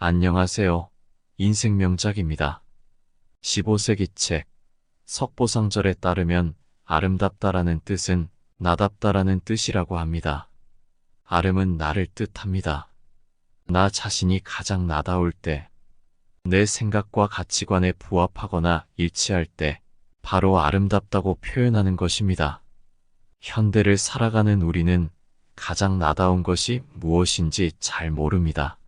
안녕하세요. 인생 명작입니다. 15세기 책 석보상절에 따르면 아름답다라는 뜻은 나답다라는 뜻이라고 합니다. 아름은 나를 뜻합니다. 나 자신이 가장 나다울 때, 내 생각과 가치관에 부합하거나 일치할 때 바로 아름답다고 표현하는 것입니다. 현대를 살아가는 우리는 가장 나다운 것이 무엇인지 잘 모릅니다.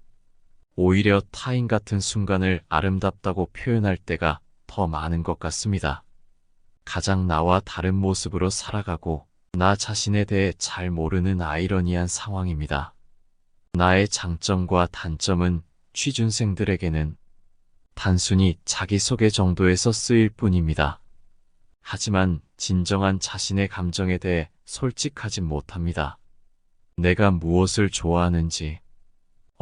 오히려 타인 같은 순간을 아름답다고 표현할 때가 더 많은 것 같습니다. 가장 나와 다른 모습으로 살아가고 나 자신에 대해 잘 모르는 아이러니한 상황입니다. 나의 장점과 단점은 취준생들에게는 단순히 자기소개 정도에서 쓰일 뿐입니다. 하지만 진정한 자신의 감정에 대해 솔직하지 못합니다. 내가 무엇을 좋아하는지,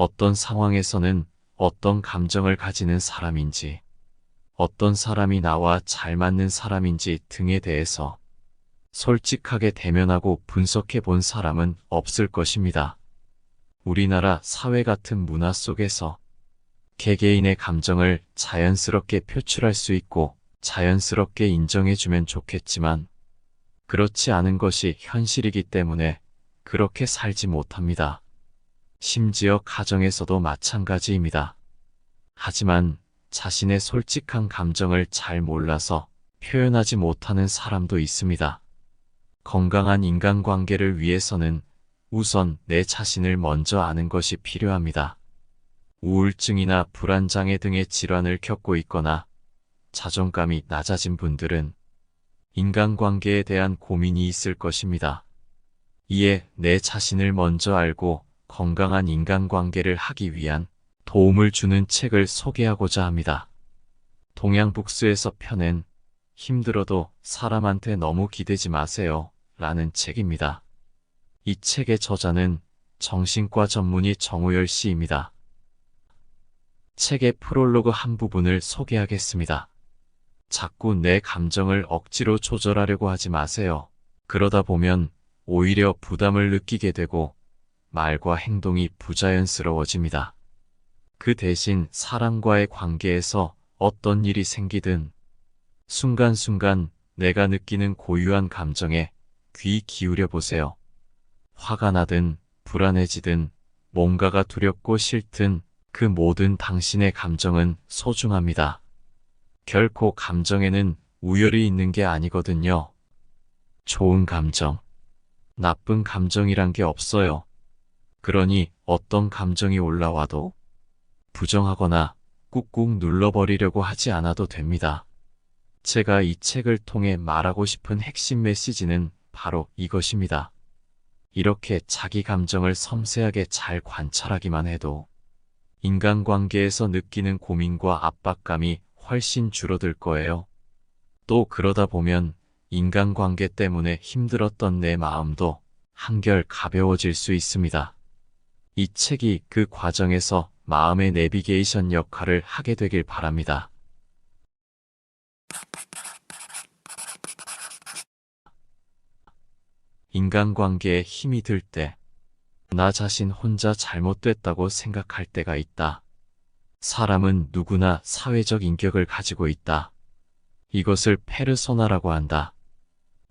어떤 상황에서는 어떤 감정을 가지는 사람인지, 어떤 사람이 나와 잘 맞는 사람인지 등에 대해서 솔직하게 대면하고 분석해 본 사람은 없을 것입니다. 우리나라 사회 같은 문화 속에서 개개인의 감정을 자연스럽게 표출할 수 있고 자연스럽게 인정해주면 좋겠지만 그렇지 않은 것이 현실이기 때문에 그렇게 살지 못합니다. 심지어 가정에서도 마찬가지입니다. 하지만 자신의 솔직한 감정을 잘 몰라서 표현하지 못하는 사람도 있습니다. 건강한 인간관계를 위해서는 우선 내 자신을 먼저 아는 것이 필요합니다. 우울증이나 불안장애 등의 질환을 겪고 있거나 자존감이 낮아진 분들은 인간관계에 대한 고민이 있을 것입니다. 이에 내 자신을 먼저 알고 건강한 인간관계를 하기 위한 도움을 주는 책을 소개하고자 합니다. 동양북스에서 펴낸 힘들어도 사람한테 너무 기대지 마세요 라는 책입니다. 이 책의 저자는 정신과 전문의 정우열 씨입니다. 책의 프롤로그 한 부분을 소개하겠습니다. 자꾸 내 감정을 억지로 조절하려고 하지 마세요. 그러다 보면 오히려 부담을 느끼게 되고 말과 행동이 부자연스러워집니다. 그 대신 사람과의 관계에서 어떤 일이 생기든 순간순간 내가 느끼는 고유한 감정에 귀 기울여 보세요. 화가 나든 불안해지든 뭔가가 두렵고 싫든 그 모든 당신의 감정은 소중합니다. 결코 감정에는 우열이 있는 게 아니거든요. 좋은 감정, 나쁜 감정이란 게 없어요. 그러니 어떤 감정이 올라와도 부정하거나 꾹꾹 눌러버리려고 하지 않아도 됩니다. 제가 이 책을 통해 말하고 싶은 핵심 메시지는 바로 이것입니다. 이렇게 자기 감정을 섬세하게 잘 관찰하기만 해도 인간관계에서 느끼는 고민과 압박감이 훨씬 줄어들 거예요. 또 그러다 보면 인간관계 때문에 힘들었던 내 마음도 한결 가벼워질 수 있습니다. 이 책이 그 과정에서 마음의 내비게이션 역할을 하게 되길 바랍니다. 인간관계에 힘이 들 때, 나 자신 혼자 잘못됐다고 생각할 때가 있다. 사람은 누구나 사회적 인격을 가지고 있다. 이것을 페르소나라고 한다.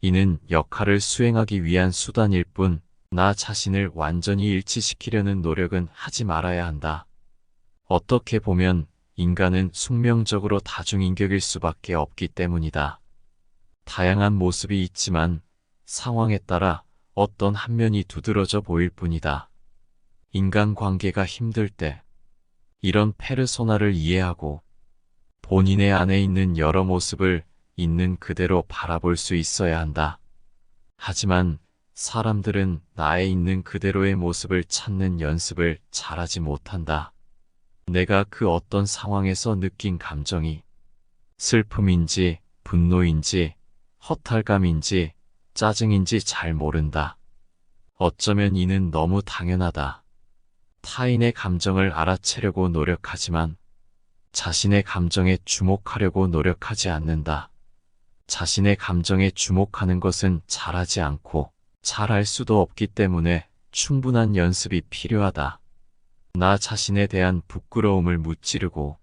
이는 역할을 수행하기 위한 수단일 뿐, 나 자신을 완전히 일치시키려는 노력은 하지 말아야 한다. 어떻게 보면 인간은 숙명적으로 다중인격일 수밖에 없기 때문이다. 다양한 모습이 있지만 상황에 따라 어떤 한 면이 두드러져 보일 뿐이다. 인간관계가 힘들 때 이런 페르소나를 이해하고 본인의 안에 있는 여러 모습을 있는 그대로 바라볼 수 있어야 한다. 하지만 사람들은 나에 있는 그대로의 모습을 찾는 연습을 잘하지 못한다. 내가 그 어떤 상황에서 느낀 감정이 슬픔인지 분노인지 허탈감인지 짜증인지 잘 모른다. 어쩌면 이는 너무 당연하다. 타인의 감정을 알아채려고 노력하지만 자신의 감정에 주목하려고 노력하지 않는다. 자신의 감정에 주목하는 것은 잘하지 않고 잘할 수도 없기 때문에 충분한 연습이 필요하다. 나 자신에 대한 부끄러움을 무찌르고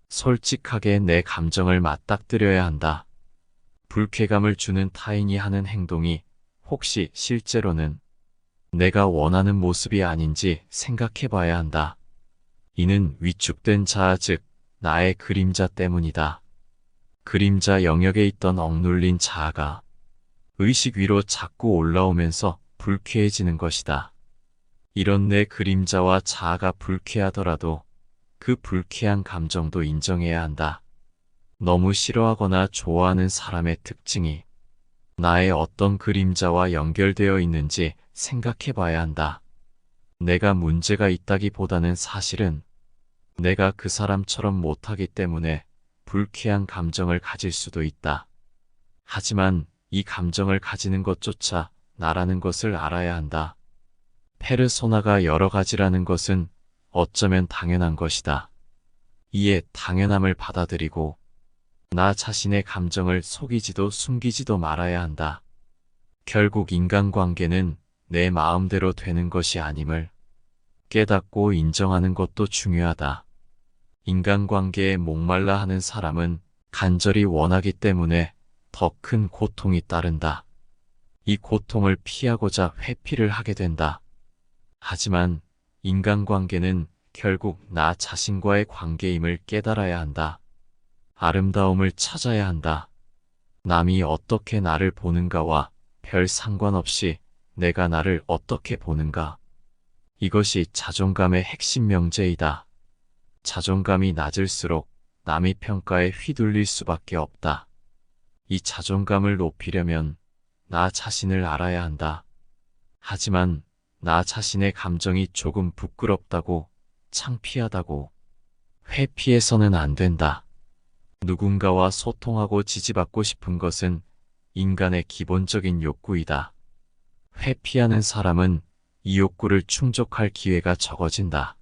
솔직하게 내 감정을 맞닥뜨려야 한다. 불쾌감을 주는 타인이 하는 행동이 혹시 실제로는 내가 원하는 모습이 아닌지 생각해 봐야 한다. 이는 위축된 자아 즉 나의 그림자 때문이다. 그림자 영역에 있던 억눌린 자아가 의식 위로 자꾸 올라오면서 불쾌해지는 것이다. 이런 내 그림자와 자아가 불쾌하더라도 그 불쾌한 감정도 인정해야 한다. 너무 싫어하거나 좋아하는 사람의 특징이 나의 어떤 그림자와 연결되어 있는지 생각해 봐야 한다. 내가 문제가 있다기보다는 사실은 내가 그 사람처럼 못하기 때문에 불쾌한 감정을 가질 수도 있다. 하지만 이 감정을 가지는 것조차 나라는 것을 알아야 한다. 페르소나가 여러 가지라는 것은 어쩌면 당연한 것이다. 이에 당연함을 받아들이고 나 자신의 감정을 속이지도 숨기지도 말아야 한다. 결국 인간관계는 내 마음대로 되는 것이 아님을 깨닫고 인정하는 것도 중요하다. 인간관계에 목말라 하는 사람은 간절히 원하기 때문에 더 큰 고통이 따른다. 이 고통을 피하고자 회피를 하게 된다. 하지만 인간관계는 결국 나 자신과의 관계임을 깨달아야 한다. 아름다움을 찾아야 한다. 남이 어떻게 나를 보는가와 별 상관없이 내가 나를 어떻게 보는가. 이것이 자존감의 핵심 명제이다. 자존감이 낮을수록 남의 평가에 휘둘릴 수밖에 없다. 이 자존감을 높이려면 나 자신을 알아야 한다. 하지만 나 자신의 감정이 조금 부끄럽다고, 창피하다고 회피해서는 안 된다. 누군가와 소통하고 지지받고 싶은 것은 인간의 기본적인 욕구이다. 회피하는 사람은 이 욕구를 충족할 기회가 적어진다.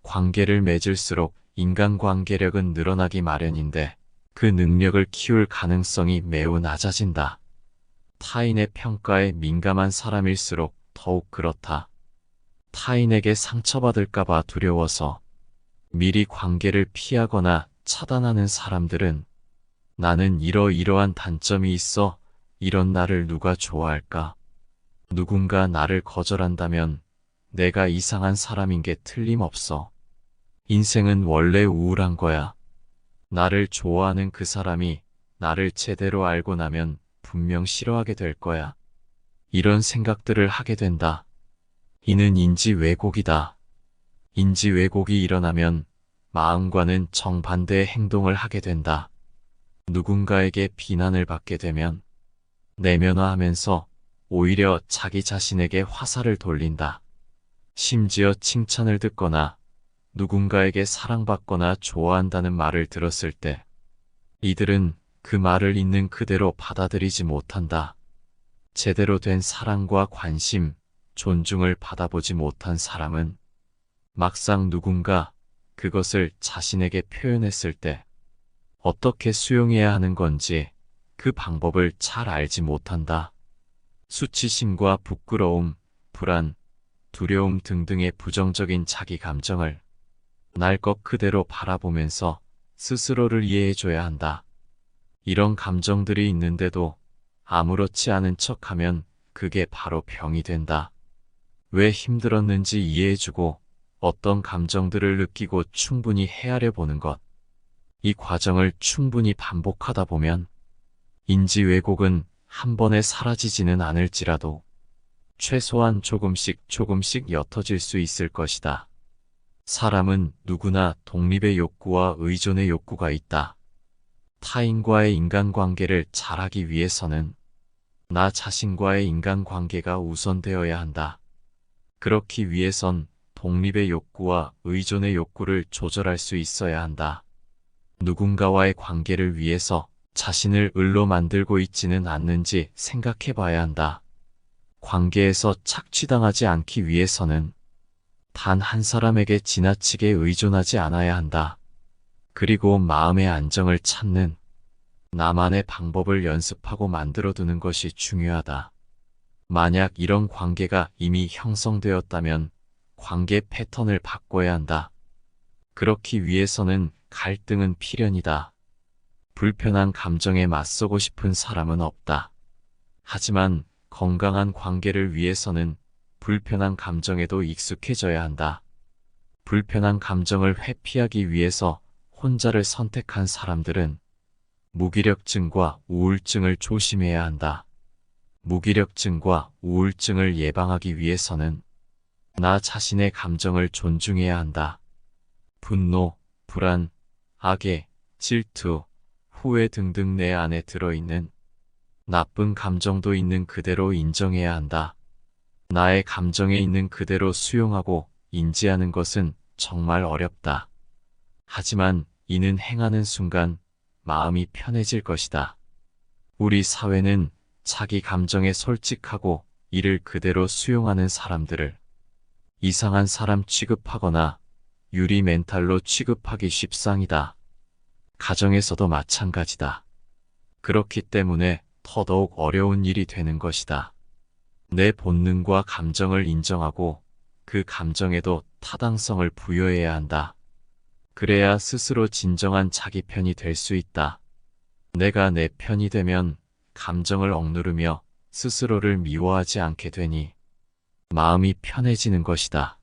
관계를 맺을수록 인간관계력은 늘어나기 마련인데 그 능력을 키울 가능성이 매우 낮아진다. 타인의 평가에 민감한 사람일수록 더욱 그렇다. 타인에게 상처받을까봐 두려워서 미리 관계를 피하거나 차단하는 사람들은 나는 이러이러한 단점이 있어 이런 나를 누가 좋아할까? 누군가 나를 거절한다면 내가 이상한 사람인 게 틀림없어. 인생은 원래 우울한 거야. 나를 좋아하는 그 사람이 나를 제대로 알고 나면 분명 싫어하게 될 거야. 이런 생각들을 하게 된다. 이는 인지 왜곡이다. 인지 왜곡이 일어나면 마음과는 정반대의 행동을 하게 된다. 누군가에게 비난을 받게 되면 내면화하면서 오히려 자기 자신에게 화살을 돌린다. 심지어 칭찬을 듣거나 누군가에게 사랑받거나 좋아한다는 말을 들었을 때 이들은 그 말을 있는 그대로 받아들이지 못한다. 제대로 된 사랑과 관심, 존중을 받아보지 못한 사람은 막상 누군가 그것을 자신에게 표현했을 때 어떻게 수용해야 하는 건지 그 방법을 잘 알지 못한다. 수치심과 부끄러움, 불안, 두려움 등등의 부정적인 자기 감정을 날 것 그대로 바라보면서 스스로를 이해해줘야 한다. 이런 감정들이 있는데도 아무렇지 않은 척하면 그게 바로 병이 된다. 왜 힘들었는지 이해해주고 어떤 감정들을 느끼고 충분히 헤아려 보는 것. 이 과정을 충분히 반복하다 보면 인지 왜곡은 한 번에 사라지지는 않을지라도 최소한 조금씩 옅어질 수 있을 것이다. 사람은 누구나 독립의 욕구와 의존의 욕구가 있다. 타인과의 인간관계를 잘하기 위해서는 나 자신과의 인간관계가 우선되어야 한다. 그렇기 위해선 독립의 욕구와 의존의 욕구를 조절할 수 있어야 한다. 누군가와의 관계를 위해서 자신을 을로 만들고 있지는 않는지 생각해 봐야 한다. 관계에서 착취당하지 않기 위해서는 단 한 사람에게 지나치게 의존하지 않아야 한다. 그리고 마음의 안정을 찾는 나만의 방법을 연습하고 만들어두는 것이 중요하다. 만약 이런 관계가 이미 형성되었다면 관계 패턴을 바꿔야 한다. 그렇기 위해서는 갈등은 필연이다. 불편한 감정에 맞서고 싶은 사람은 없다. 하지만 건강한 관계를 위해서는 불편한 감정에도 익숙해져야 한다. 불편한 감정을 회피하기 위해서 혼자를 선택한 사람들은 무기력증과 우울증을 조심해야 한다. 무기력증과 우울증을 예방하기 위해서는 나 자신의 감정을 존중해야 한다. 분노, 불안, 악의, 질투, 후회 등등 내 안에 들어있는 나쁜 감정도 있는 그대로 인정해야 한다. 나의 감정에 있는 그대로 수용하고 인지하는 것은 정말 어렵다. 하지만 이는 행하는 순간 마음이 편해질 것이다. 우리 사회는 자기 감정에 솔직하고 이를 그대로 수용하는 사람들을 이상한 사람 취급하거나 유리 멘탈로 취급하기 십상이다. 가정에서도 마찬가지다. 그렇기 때문에 더더욱 어려운 일이 되는 것이다. 내 본능과 감정을 인정하고 그 감정에도 타당성을 부여해야 한다. 그래야 스스로 진정한 자기 편이 될 수 있다. 내가 내 편이 되면 감정을 억누르며 스스로를 미워하지 않게 되니 마음이 편해지는 것이다.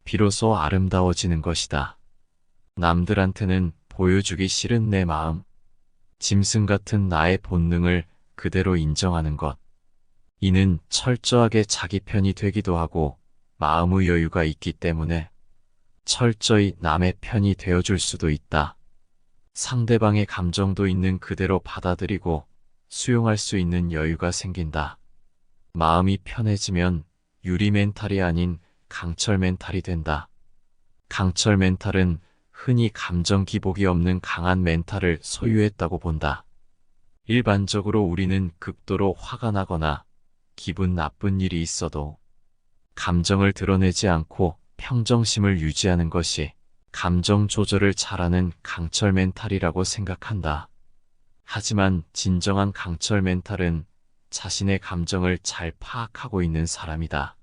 비로소 아름다워지는 것이다. 남들한테는 보여주기 싫은 내 마음, 짐승 같은 나의 본능을 그대로 인정하는 것. 이는 철저하게 자기 편이 되기도 하고 마음의 여유가 있기 때문에 철저히 남의 편이 되어줄 수도 있다. 상대방의 감정도 있는 그대로 받아들이고 수용할 수 있는 여유가 생긴다. 마음이 편해지면 유리 멘탈이 아닌 강철 멘탈이 된다. 강철 멘탈은 흔히 감정 기복이 없는 강한 멘탈을 소유했다고 본다. 일반적으로 우리는 극도로 화가 나거나 기분 나쁜 일이 있어도 감정을 드러내지 않고 평정심을 유지하는 것이 감정 조절을 잘하는 강철 멘탈이라고 생각한다. 하지만 진정한 강철 멘탈은 자신의 감정을 잘 파악하고 있는 사람이다.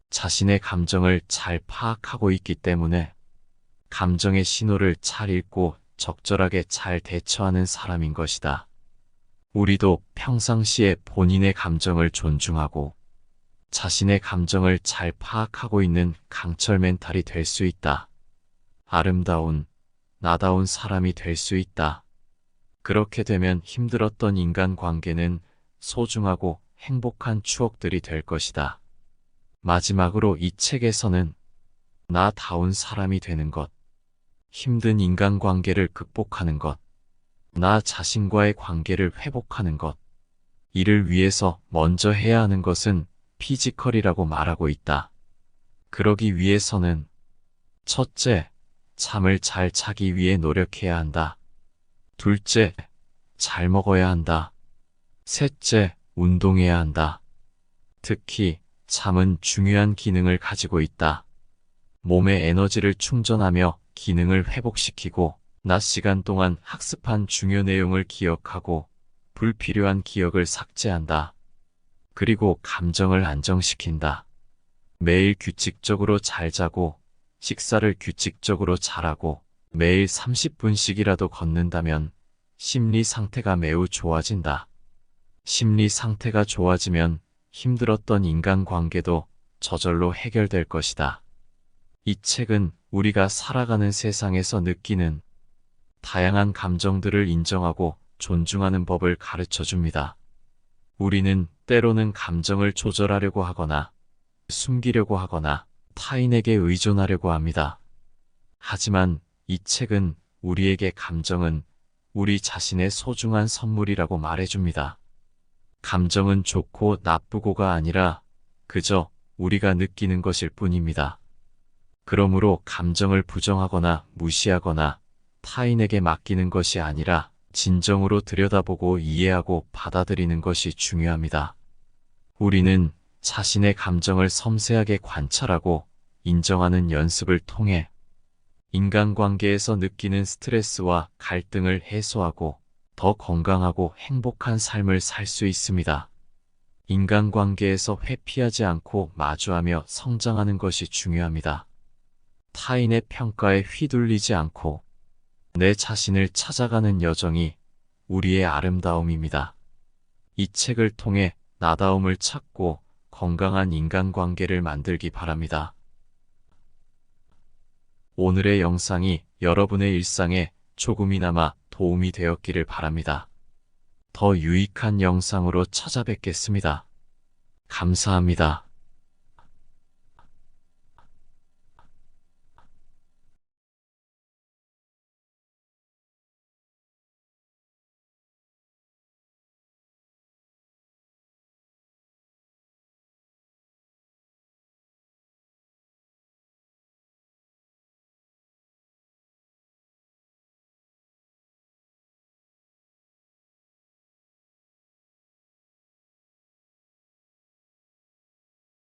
자신의 감정을 잘 파악하고 있기 때문에 감정의 신호를 잘 읽고 적절하게 잘 대처하는 사람인 것이다. 우리도 평상시에 본인의 감정을 존중하고 자신의 감정을 잘 파악하고 있는 강철 멘탈이 될 수 있다. 아름다운, 나다운 사람이 될 수 있다. 그렇게 되면 힘들었던 인간관계는 소중하고 행복한 추억들이 될 것이다. 마지막으로 이 책에서는 나다운 사람이 되는 것, 힘든 인간관계를 극복하는 것, 나 자신과의 관계를 회복하는 것, 이를 위해서 먼저 해야 하는 것은 피지컬이라고 말하고 있다. 그러기 위해서는 첫째, 잠을 잘 자기 위해 노력해야 한다. 둘째, 잘 먹어야 한다. 셋째, 운동해야 한다. 특히 잠은 중요한 기능을 가지고 있다. 몸의 에너지를 충전하며 기능을 회복시키고 낮 시간 동안 학습한 중요 내용을 기억하고 불필요한 기억을 삭제한다. 그리고 감정을 안정시킨다. 매일 규칙적으로 잘 자고 식사를 규칙적으로 잘하고 매일 30분씩이라도 걷는다면 심리 상태가 매우 좋아진다. 심리 상태가 좋아지면 힘들었던 인간관계도 저절로 해결될 것이다. 이 책은 우리가 살아가는 세상에서 느끼는 다양한 감정들을 인정하고 존중하는 법을 가르쳐 줍니다. 우리는 때로는 감정을 조절하려고 하거나 숨기려고 하거나 타인에게 의존하려고 합니다. 하지만 이 책은 우리에게 감정은 우리 자신의 소중한 선물이라고 말해줍니다. 감정은 좋고 나쁘고가 아니라 그저 우리가 느끼는 것일 뿐입니다. 그러므로 감정을 부정하거나 무시하거나 타인에게 맡기는 것이 아니라 진정으로 들여다보고 이해하고 받아들이는 것이 중요합니다. 우리는 자신의 감정을 섬세하게 관찰하고 인정하는 연습을 통해 인간관계에서 느끼는 스트레스와 갈등을 해소하고 더 건강하고 행복한 삶을 살 수 있습니다. 인간관계에서 회피하지 않고 마주하며 성장하는 것이 중요합니다. 타인의 평가에 휘둘리지 않고 내 자신을 찾아가는 여정이 우리의 아름다움입니다. 이 책을 통해 나다움을 찾고 건강한 인간관계를 만들기 바랍니다. 오늘의 영상이 여러분의 일상에 조금이나마 도움이 되었기를 바랍니다. 더 유익한 영상으로 찾아뵙겠습니다. 감사합니다.